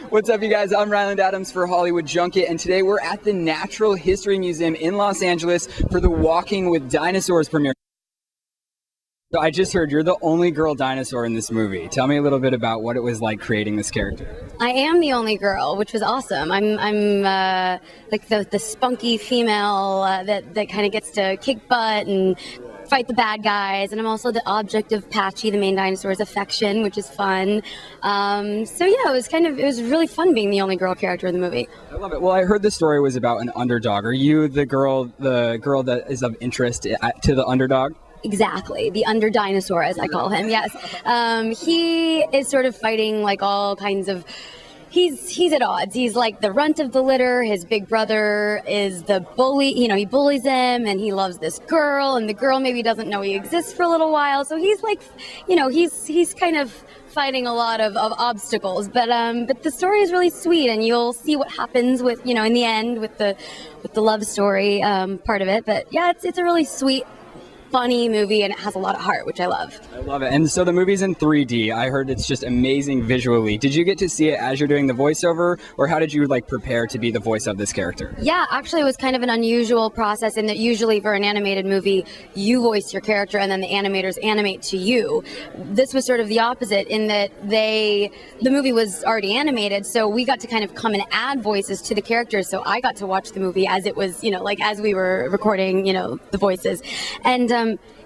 What's up, you guys? I'm Ryland Adams for Hollywood Junket, and today we're at the Natural History Museum in Los Angeles for the Walking with Dinosaurs premiere. So I just heard you're the only girl dinosaur in this movie. Tell me a little bit about what it was like creating this character. I am the only girl, which was awesome. I'm like the spunky female that kind of gets to kick butt and fight the bad guys, and I'm also the object of Patchy, the main dinosaur's affection, which is fun. So yeah, it was really fun being the only girl character in the movie. I love it. Well, I heard the story was about an underdog. Are you the girl that is of interest to the underdog? Exactly, the under dinosaur, as I call him. Yes, he is sort of fighting like all kinds of. He's at odds. He's like the runt of the litter. His big brother is the bully. You know, he bullies him, and he loves this girl, and the girl maybe doesn't know he exists for a little while. So he's like, you know, he's kind of fighting a lot of obstacles. But the story is really sweet, and you'll see what happens with, you know, in the end with the love story part of it. But yeah, it's a really sweet, funny movie, and it has a lot of heart, which I love. I love it. And so the movie's in 3D. I heard it's just amazing visually. Did you get to see it as you're doing the voiceover, or how did you prepare to be the voice of this character? Yeah, actually it was kind of an unusual process in that usually for an animated movie, you voice your character and then the animators animate to you. This was sort of the opposite in that the movie was already animated, so we got to kind of come and add voices to the characters. So I got to watch the movie as it was, you know, like as we were recording, you know, the voices. And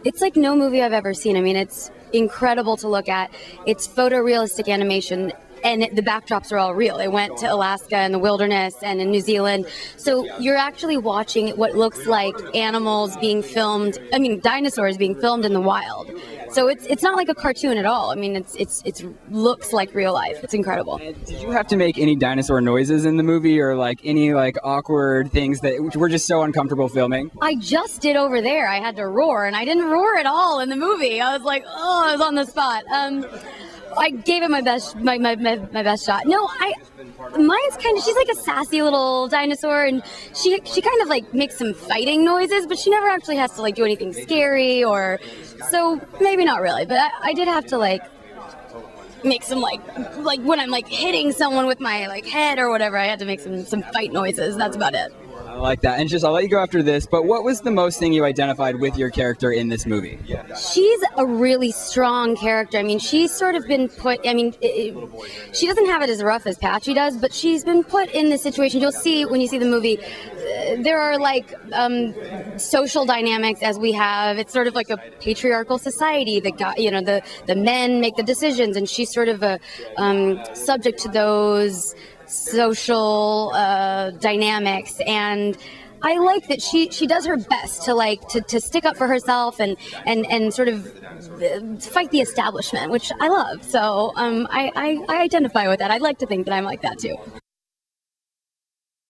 it's like no movie I've ever seen. I mean, it's incredible to look at. It's photorealistic animation, and the backdrops are all real. It went to Alaska and the wilderness and in New Zealand. So you're actually watching what looks like animals being filmed, I mean, dinosaurs being filmed in the wild. So it's not like a cartoon at all. I mean, it looks like real life. It's incredible. Did you have to make any dinosaur noises in the movie, or any awkward things that were just so uncomfortable filming? I just did over there. I had to roar, and I didn't roar at all in the movie. I was like, oh, I was on the spot. I gave it my best best shot. No, mine's kind of, she's like a sassy little dinosaur, and she kind of makes some fighting noises, but she never actually has to do anything scary, or so maybe not really. But I did have to make some like when I'm hitting someone with my head or whatever, I had to make some fight noises. That's about it. I like that. And I'll let you go after this, but what was the most thing you identified with your character in this movie? She's a really strong character. I mean, she's sort of been put, I mean, she doesn't have it as rough as Patchy does, but she's been put in this situation. You'll see when you see the movie, there are social dynamics as we have. It's sort of like a patriarchal society. The men make the decisions, and she's sort of a subject to those social dynamics, and I like that she does her best to stick up for herself and sort of fight the establishment, which I love. So I identify with that. I'd like to think that I'm like that too.